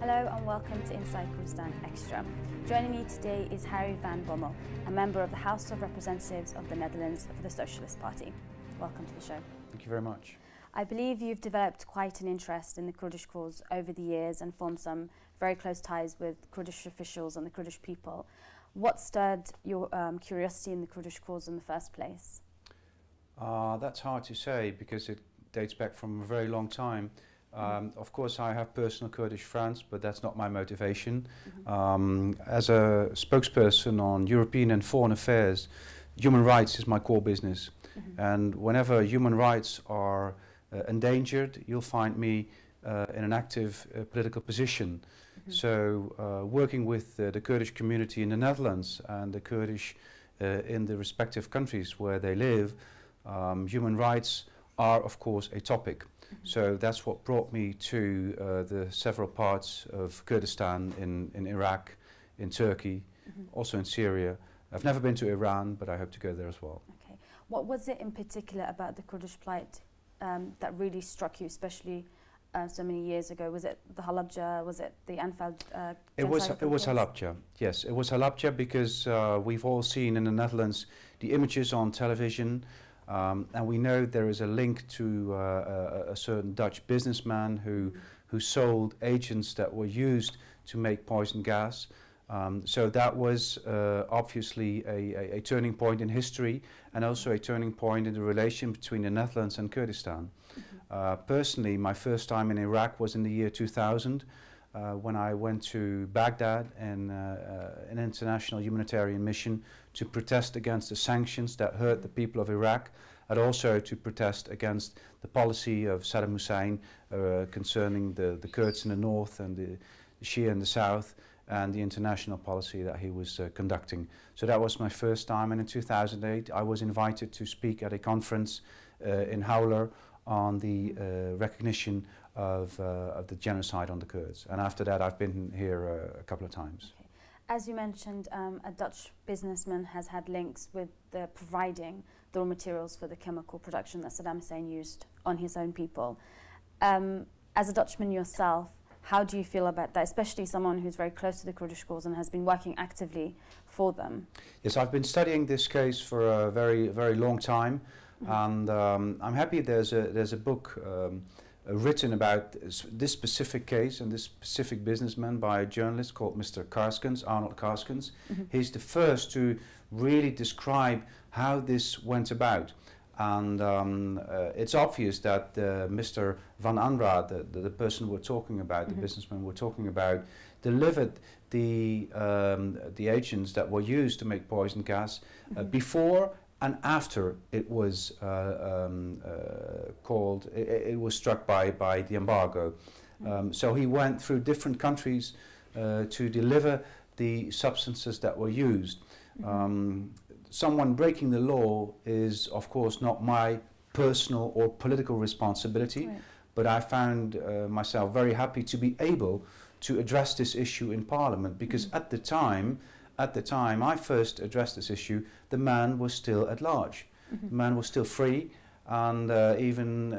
Hello and welcome to Inside Kurdistan Extra. Joining me today is Harry van Bommel, a member of the House of Representatives of the Netherlands for the Socialist Party. Welcome to the show. Thank you very much. I believe you've developed quite an interest in the Kurdish cause over the years and formed some very close ties with Kurdish officials and the Kurdish people. What stirred your curiosity in the Kurdish cause in the first place? That's hard to say because it dates back from a very long time. Of course, I have personal Kurdish friends, but that's not my motivation. As a spokesperson on European and foreign affairs, human rights is my core business. And whenever human rights are endangered, you'll find me in an active political position. So working with the Kurdish community in the Netherlands and the Kurdish in the respective countries where they live, human rights are of course a topic. So that's what brought me to the several parts of Kurdistan in Iraq, in Turkey, also in Syria. I've never been to Iran, but I hope to go there as well. Okay. What was it in particular about the Kurdish plight that really struck you, especially so many years ago? Was it the Halabja? Was it the Anfal? It was Halabja. Yes, it was Halabja because we've all seen in the Netherlands the images on television. And we know there is a link to a certain Dutch businessman who sold agents that were used to make poison gas. So that was obviously a turning point in history and also a turning point in the relation between the Netherlands and Kurdistan. Personally, my first time in Iraq was in the year 2000 when I went to Baghdad in an international humanitarian mission to protest against the sanctions that hurt the people of Iraq, and also to protest against the policy of Saddam Hussein concerning the Kurds in the north and the Shia in the south, and the international policy that he was conducting. So that was my first time, and in 2008 I was invited to speak at a conference in Howler on the recognition of the genocide on the Kurds. And after that I've been here a couple of times. Okay. As you mentioned, a Dutch businessman has had links with providing the raw materials for the chemical production that Saddam Hussein used on his own people. As a Dutchman yourself, how do you feel about that, especially someone who's very close to the Kurdish cause and has been working actively for them? Yes, I've been studying this case for a very, very long time. And I'm happy there's a book written about this specific case and this specific businessman by a journalist called Mr. Karskens, Arnold Karskens. He's the first to really describe how this went about. And it's obvious that Mr. Van Anraat, the person we're talking about, the businessman we're talking about, delivered the agents that were used to make poison gas before and after it was it was struck by the embargo. So he went through different countries to deliver the substances that were used. Someone breaking the law is of course not my personal or political responsibility, but I found myself very happy to be able to address this issue in Parliament, because at the time I first addressed this issue, the man was still at large. The man was still free and even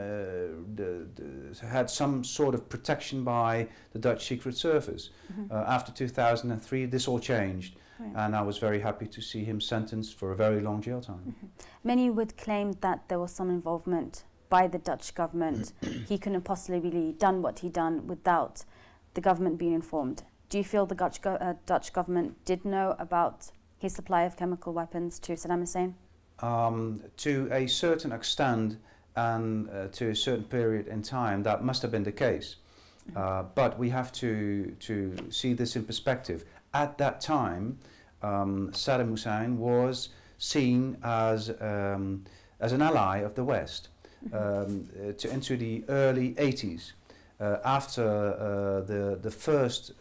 had some sort of protection by the Dutch Secret Service. After 2003 this all changed, and I was very happy to see him sentenced for a very long jail time. Many would claim that there was some involvement by the Dutch government. He couldn't have possibly done what he done without the government being informed. Do you feel the Dutch government did know about his supply of chemical weapons to Saddam Hussein? To a certain extent and to a certain period in time, that must have been the case. But we have to see this in perspective. At that time, Saddam Hussein was seen as an ally of the West. Into the early 80s. After the first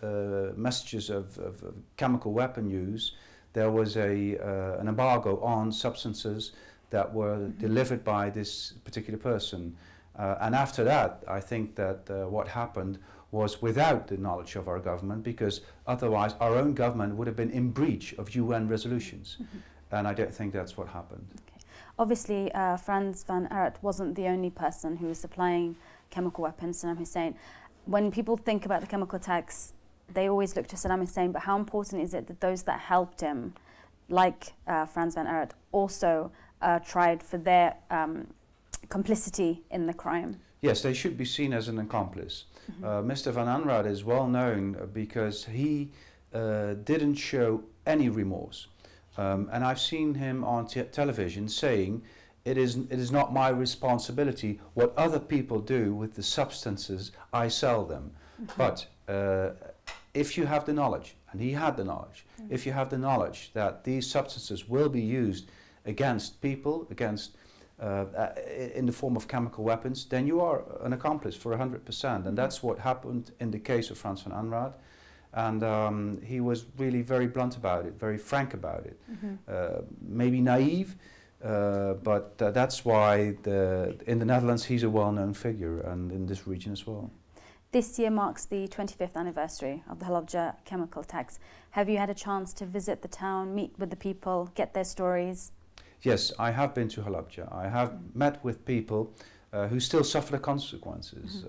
messages of chemical weapon use, there was an embargo on substances that were delivered by this particular person. And after that, I think that what happened was without the knowledge of our government, because otherwise our own government would have been in breach of UN resolutions. And I don't think that's what happened. Okay. Obviously, Frans van Aert wasn't the only person who was supplying chemical weapons to Saddam Hussein. When people think about the chemical attacks they always look to Saddam Hussein, but how important is it that those that helped him, like Frans van Aert, also tried for their complicity in the crime? Yes, they should be seen as an accomplice. Mr. van Anraat is well known because he didn't show any remorse. And I've seen him on television saying, it is not my responsibility what other people do with the substances I sell them. But if you have the knowledge, and he had the knowledge, if you have the knowledge that these substances will be used against people, in the form of chemical weapons, then you are an accomplice for 100%. And that's what happened in the case of Frans van Anraat. And he was really very blunt about it, very frank about it. Maybe naive, but that's why in the Netherlands he's a well-known figure, and in this region as well. This year marks the 25th anniversary of the Halabja chemical attacks. Have you had a chance to visit the town, meet with the people, get their stories? Yes, I have been to Halabja. I have met with people who still suffer the consequences.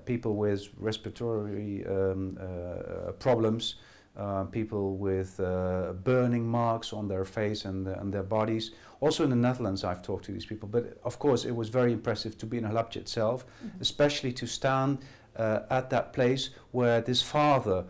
People with respiratory problems, people with burning marks on their face and their bodies. Also in the Netherlands I've talked to these people, but of course it was very impressive to be in Halabja itself, especially to stand at that place where this father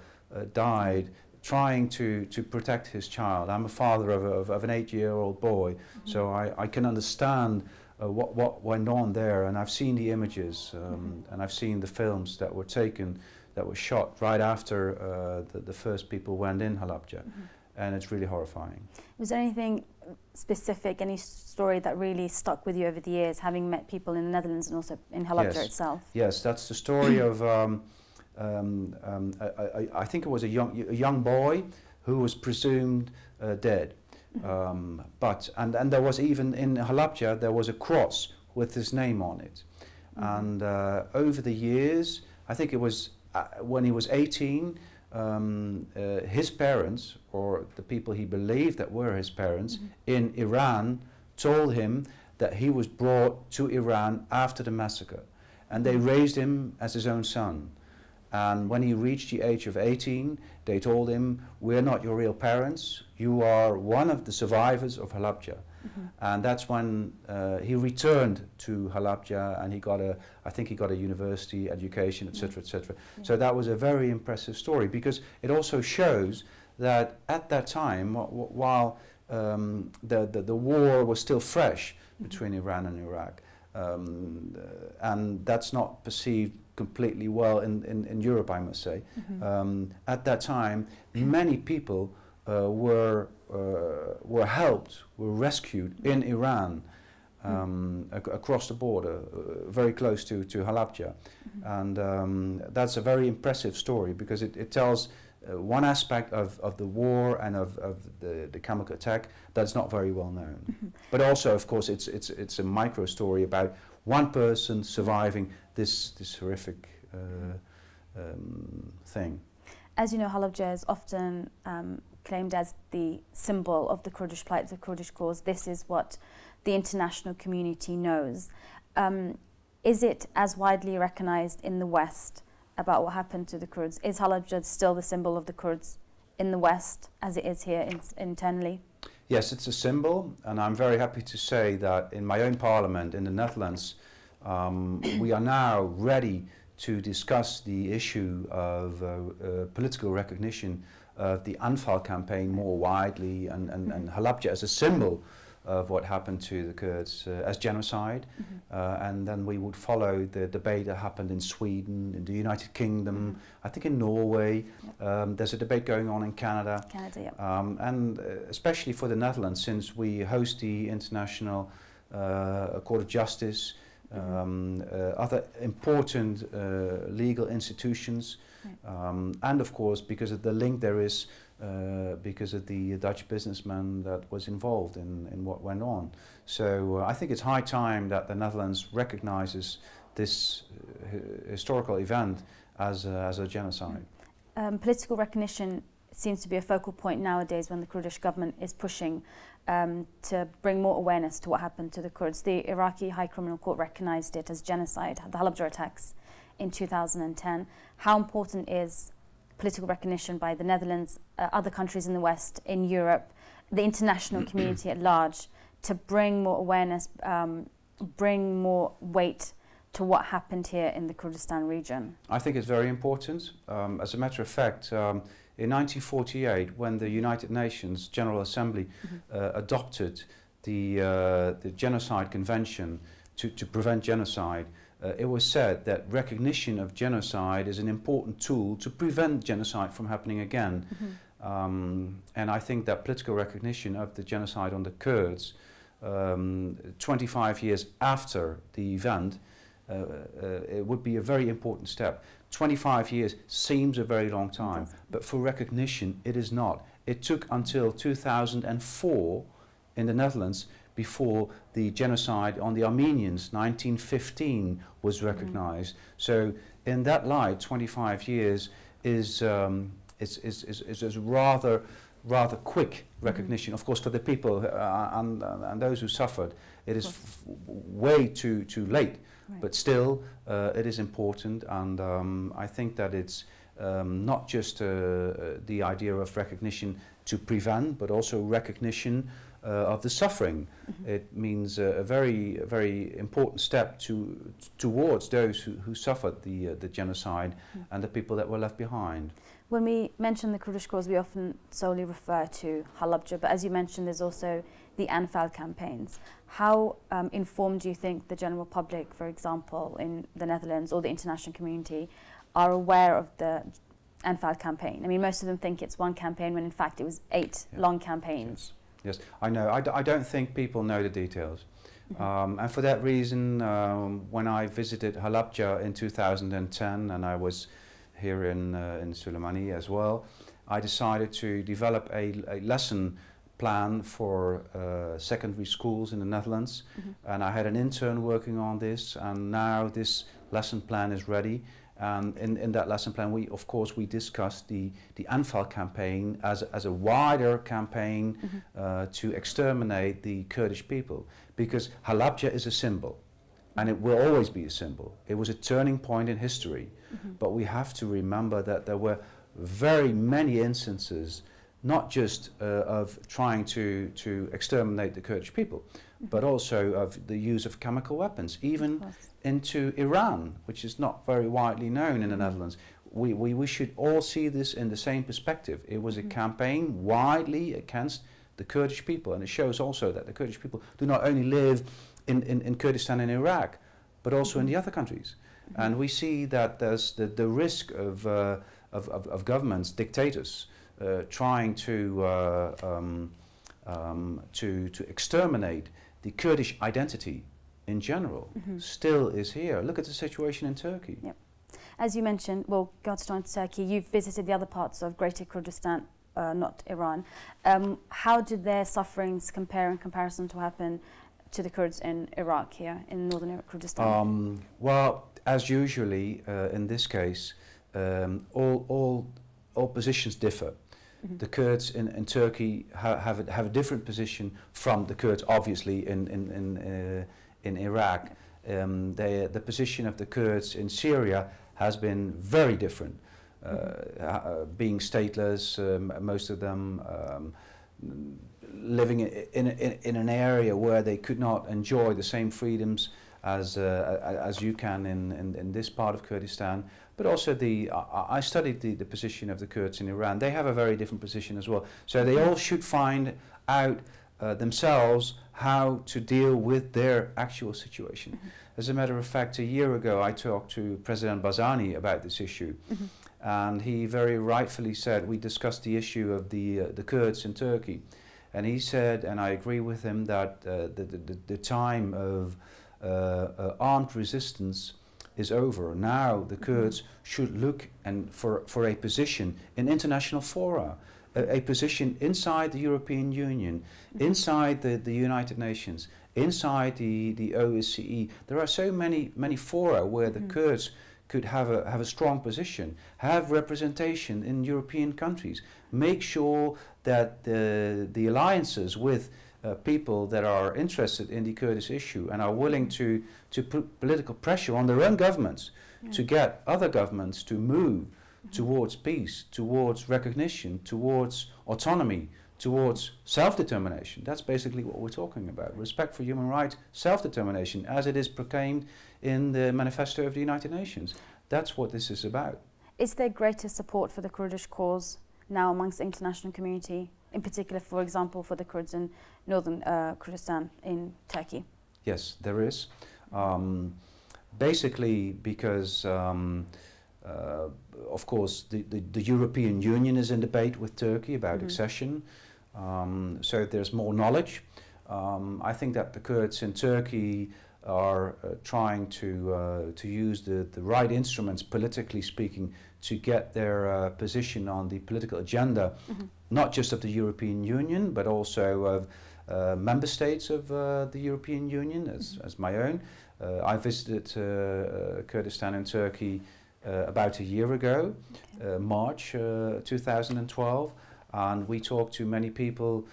died trying to protect his child. I'm a father of an 8-year-old boy, so I can understand what went on there, and I've seen the images and I've seen the films that were taken, that were shot right after the first people went in Halabja, and it's really horrifying. Was there anything specific, any story that really stuck with you over the years, having met people in the Netherlands and also in Halabja itself? Yes, that's the story of I think it was a young boy who was presumed dead. And there was even in Halabja there was a cross with his name on it. And over the years, I think it was when he was 18, his parents, or the people he believed that were his parents, in Iran told him that he was brought to Iran after the massacre, and they raised him as his own son. And when he reached the age of 18, they told him, "We're not your real parents, you are one of the survivors of Halabja." And that's when he returned to Halabja, and I think he got a university education, etc., etc. So that was a very impressive story, because it also shows that at that time, while the war was still fresh between Iran and Iraq, and that's not perceived completely well in Europe, I must say. At that time, many people were helped, were rescued in Iran, across the border, very close to Halabja. And that's a very impressive story, because it tells one aspect of the war and of the chemical attack that's not very well known. But also, of course, it's a micro story about one person surviving this horrific thing. As you know, Halabja is often claimed as the symbol of the Kurdish plight, the Kurdish cause. This is what the international community knows. Is it as widely recognized in the West about what happened to the Kurds? Is Halabja still the symbol of the Kurds in the West as it is here internally? Yes, it's a symbol, and I'm very happy to say that in my own parliament in the Netherlands, we are now ready to discuss the issue of political recognition of the Anfal campaign more widely, and Halabja as a symbol of what happened to the Kurds as genocide. And then we would follow the debate that happened in Sweden, in the United Kingdom, I think in Norway. There's a debate going on in Canada. And especially for the Netherlands, since we host the International Court of Justice, other important legal institutions, and of course because of the link there is because of the Dutch businessman that was involved in what went on. So I think it's high time that the Netherlands recognizes this historical event as a genocide. Political recognition seems to be a focal point nowadays when the Kurdish government is pushing to bring more awareness to what happened to the Kurds. The Iraqi High Criminal Court recognized it as genocide, the Halabja attacks in 2010. How important is political recognition by the Netherlands, other countries in the West, in Europe, the international community at large, to bring more awareness, bring more weight to what happened here in the Kurdistan region? I think it's very important. As a matter of fact, in 1948, when the United Nations General Assembly adopted the Genocide Convention to prevent genocide, it was said that recognition of genocide is an important tool to prevent genocide from happening again. And I think that political recognition of the genocide on the Kurds, 25 years after the event, it would be a very important step. 25 years seems a very long time, but for recognition it is not. It took until 2004 in the Netherlands before the genocide on the Armenians, 1915, was recognized. So in that light, 25 years is rather quick recognition. Of course, for the people and those who suffered, it is way too late. Right. But still, it is important, and I think that it's not just the idea of recognition to prevent, but also recognition of the suffering. It means a very important step towards those who suffered the genocide and the people that were left behind. When we mention the Kurdish cause, we often solely refer to Halabja, but as you mentioned, there's also the Anfal campaigns. How informed do you think the general public, for example, in the Netherlands or the international community, are aware of the Anfal campaign? I mean, most of them think it's one campaign when in fact it was 8 long campaigns. Yes, I know. I don't think people know the details. And for that reason, when I visited Halabja in 2010, and I was here in Suleimani as well, I decided to develop a lesson plan for secondary schools in the Netherlands, and I had an intern working on this, and now this lesson plan is ready. And in that lesson plan, we discussed the Anfal campaign as a wider campaign to exterminate the Kurdish people, because Halabja is a symbol, and it will always be a symbol. It was a turning point in history, but we have to remember that there were very many instances, not just of trying to exterminate the Kurdish people, but also of the use of chemical weapons, even into Iran, which is not very widely known in the Netherlands. We should all see this in the same perspective. It was a campaign widely against the Kurdish people, and it shows also that the Kurdish people do not only live in Kurdistan and Iraq, but also in the other countries. And we see that there's the risk of governments, dictators, trying to exterminate the Kurdish identity in general, still is here. Look at the situation in Turkey. Yep. As you mentioned, well, go to Turkey, you've visited the other parts of Greater Kurdistan, not Iran. How did their sufferings compare in comparison to what happened to the Kurds in Iraq here, in northern Kurdistan? Well, as usually in this case, all positions differ. The Kurds in Turkey have a different position from the Kurds, obviously, in Iraq. The position of the Kurds in Syria has been very different, being stateless, most of them living in an area where they could not enjoy the same freedoms as you can in this part of Kurdistan. But also I studied the position of the Kurds in Iran. They have a very different position as well. So they all should find out themselves how to deal with their actual situation. As a matter of fact, a year ago I talked to President Barzani about this issue, and he very rightfully said, we discussed the issue of the Kurds in Turkey, and he said, and I agree with him, that the time of armed resistance is over. Now the Kurds should look for a position in international fora, a position inside the European Union, inside the United Nations, inside the OSCE. There are so many fora where the Kurds could have a strong position, have representation in European countries, make sure that the alliances with people that are interested in the Kurdish issue and are willing to put political pressure on their own governments to get other governments to move towards peace, towards recognition, towards autonomy, towards self-determination. That's basically what we're talking about. Respect for human rights, self-determination, as it is proclaimed in the Manifesto of the United Nations. That's what this is about. Is there greater support for the Kurdish cause now amongst the international community, in particular, for example, for the Kurds in northern Kurdistan in Turkey? Yes, there is. Basically because, of course, the European Union is in debate with Turkey about accession, so there's more knowledge. I think that the Kurds in Turkey are trying to use the right instruments, politically speaking, to get their position on the political agenda, not just of the European Union, but also of member states of the European Union, as my own. I visited Kurdistan in Turkey about a year ago, March 2012, and we talked to many people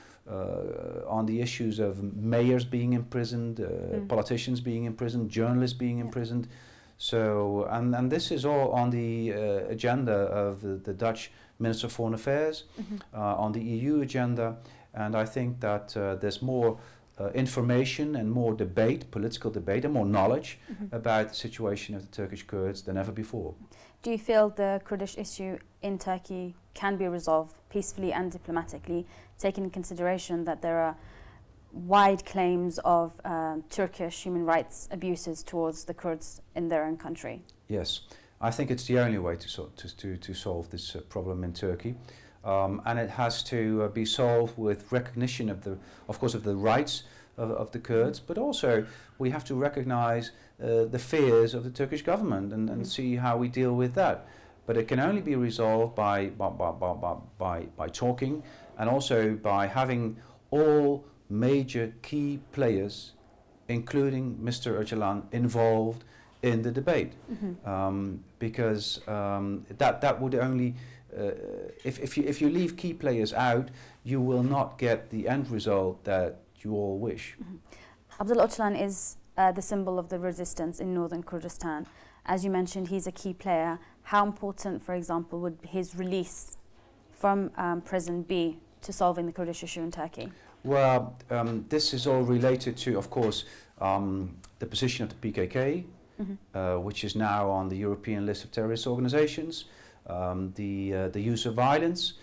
on the issues of mayors being imprisoned, politicians being imprisoned, journalists being imprisoned. So, and this is all on the agenda of the Dutch Minister of Foreign Affairs, on the EU agenda, and I think that there's more information and more debate, political debate, and more knowledge about the situation of the Turkish Kurds than ever before. Do you feel the Kurdish issue in Turkey can be resolved peacefully and diplomatically, taking into consideration that there are wide claims of Turkish human rights abuses towards the Kurds in their own country? Yes, I think it's the only way to solve this problem in Turkey. And it has to be solved with recognition of course, of the rights of the Kurds, but also we have to recognize the fears of the Turkish government and see how we deal with that. But it can only be resolved by talking, and also by having all major key players, including Mr. Öcalan, involved in the debate, because that would only if you leave key players out, you will not get the end result that you all wish. Abdullah Öcalan is the symbol of the resistance in northern Kurdistan. As you mentioned, he's a key player. How important, for example, would his release from prison be to solving the Kurdish issue in Turkey? Well, this is all related to, of course, the position of the PKK, which is now on the European list of terrorist organizations. The use of violence.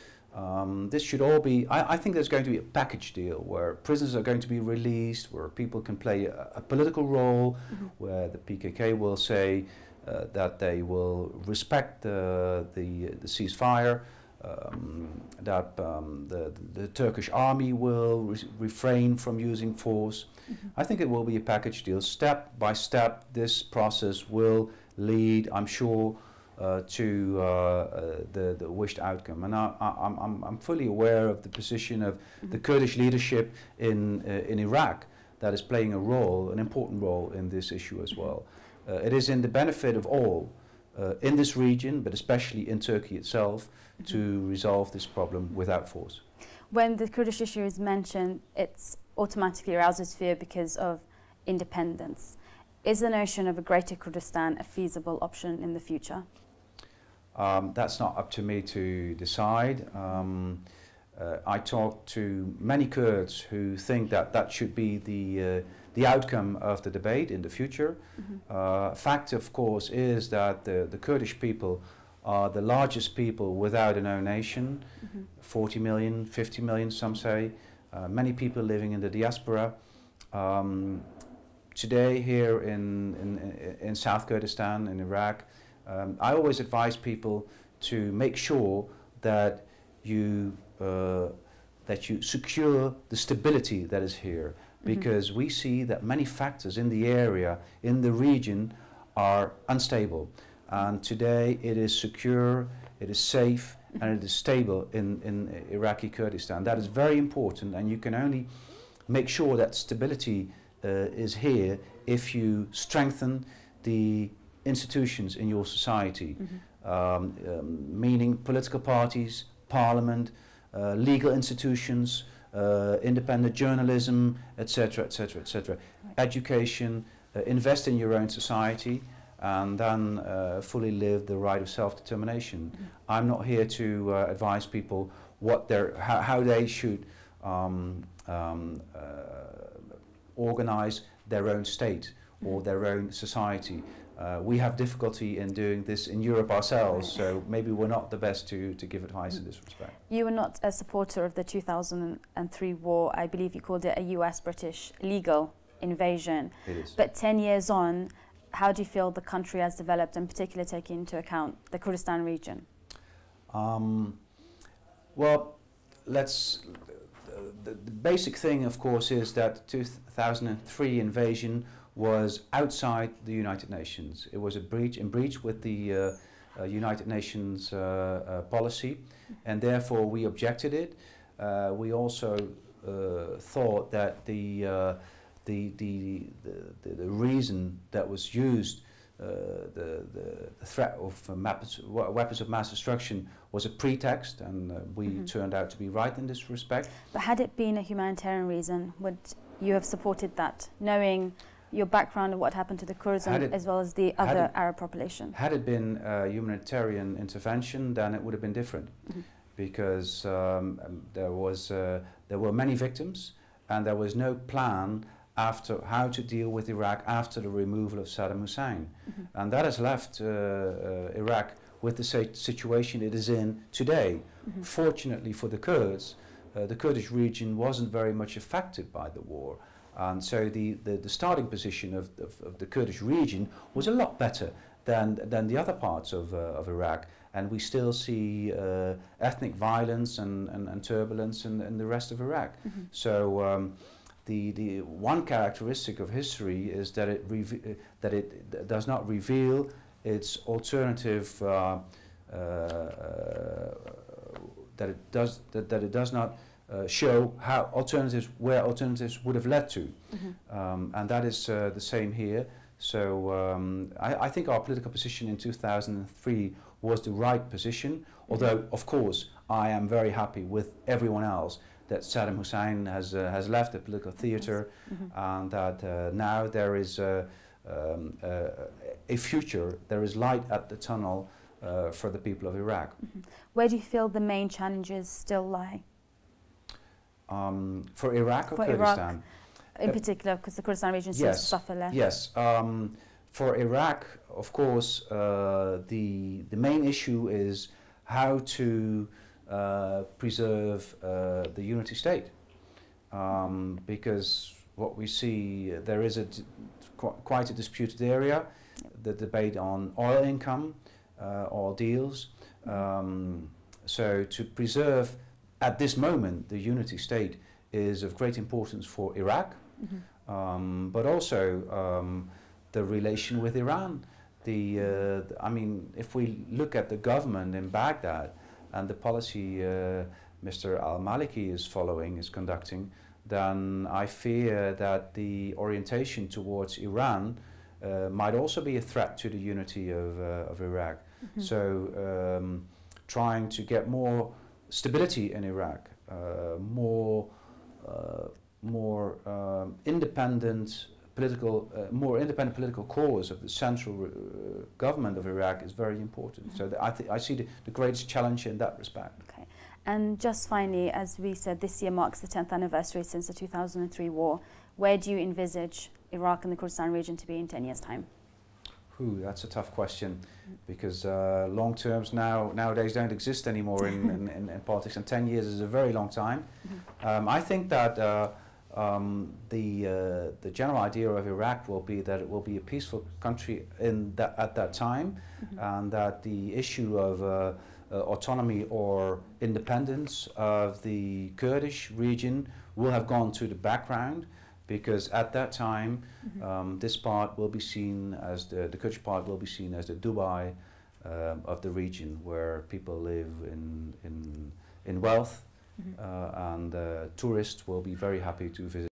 This should all be, I think there's going to be a package deal where prisoners are going to be released, where people can play a political role, where the PKK will say that they will respect the ceasefire, that the Turkish army will refrain from using force. I think it will be a package deal. Step by step, this process will lead, I'm sure, to the wished outcome. And I'm fully aware of the position of the Kurdish leadership in Iraq that is playing a role, an important role in this issue as well. It is in the benefit of all in this region, but especially in Turkey itself, to resolve this problem without force. When the Kurdish issue is mentioned, it automatically arouses fear because of independence. Is the notion of a greater Kurdistan a feasible option in the future? That's not up to me to decide. I talked to many Kurds who think that that should be the outcome of the debate in the future. Fact, of course, is that the Kurdish people are the largest people without an own nation, 40 million, 50 million, some say. Many people living in the diaspora. Today here in South Kurdistan, in Iraq, I always advise people to make sure that you secure the stability that is here, because we see that many factors in the area, in the region, are unstable. And today it is secure, it is safe, and it is stable in Iraqi Kurdistan. That is very important, and you can only make sure that stability is here if you strengthen the institutions in your society, meaning political parties, parliament, legal institutions, independent journalism, etc., etc., etc. Education, invest in your own society, and then fully live the right of self-determination. I'm not here to advise people what how they should organize their own state or their own society. We have difficulty in doing this in Europe ourselves, so maybe we're not the best to give advice in this respect. You were not a supporter of the 2003 war. I believe you called it a US-British illegal invasion. It is. But 10 years on, how do you feel the country has developed, and particularly taking into account the Kurdistan region? Well, the basic thing, of course, is that 2003 invasion was outside the United Nations. It was in breach with the United Nations policy, and therefore we objected it. We also thought that the reason that was used, the threat of weapons of mass destruction, was a pretext, and we turned out to be right in this respect. But had it been a humanitarian reason, would you have supported that, knowing your background and what happened to the Kurds as well as the other Arab population? Had it been a humanitarian intervention, then it would have been different, because there were many victims, and there was no plan after how to deal with Iraq after the removal of Saddam Hussein. And that has left Iraq with the situation it is in today. Fortunately for the Kurds, the Kurdish region wasn't very much affected by the war. And so the starting position of the Kurdish region was a lot better than the other parts of Iraq. And we still see ethnic violence and turbulence in the rest of Iraq. So the one characteristic of history is that it does not reveal its alternative, that it does not show how where alternatives would have led to, and that is the same here. So I think our political position in 2003 was the right position, although of course I am very happy with everyone else that Saddam Hussein has left the political theatre, and that now there is a future, there is light at the tunnel for the people of Iraq. Where do you feel the main challenges still lie? For Iraq or Kurdistan? In particular, because the Kurdistan region seems to suffer less. Yes. For Iraq, of course, the main issue is how to preserve the unity state, because what we see, there is quite a disputed area, the debate on oil income, oil deals. So to preserve at this moment the unity state is of great importance for Iraq, but also the relation with Iran. I mean, if we look at the government in Baghdad and the policy Mr. al-Maliki is conducting, then I fear that the orientation towards Iran might also be a threat to the unity of Iraq. So trying to get more stability in Iraq, more independent political cause of the central government of Iraq is very important. So I see the greatest challenge in that respect. Okay. And just finally, as we said, this year marks the 10th anniversary since the 2003 war. Where do you envisage Iraq and the Kurdistan region to be in 10 years' time? That's a tough question, because long terms nowadays don't exist anymore in politics, and 10 years is a very long time. I think that the general idea of Iraq will be that it will be a peaceful country at that time, and that the issue of autonomy or independence of the Kurdish region will have gone to the background, because at that time this part will be seen as the Kurdish part will be seen as the Dubai of the region, where people live in wealth, and tourists will be very happy to visit.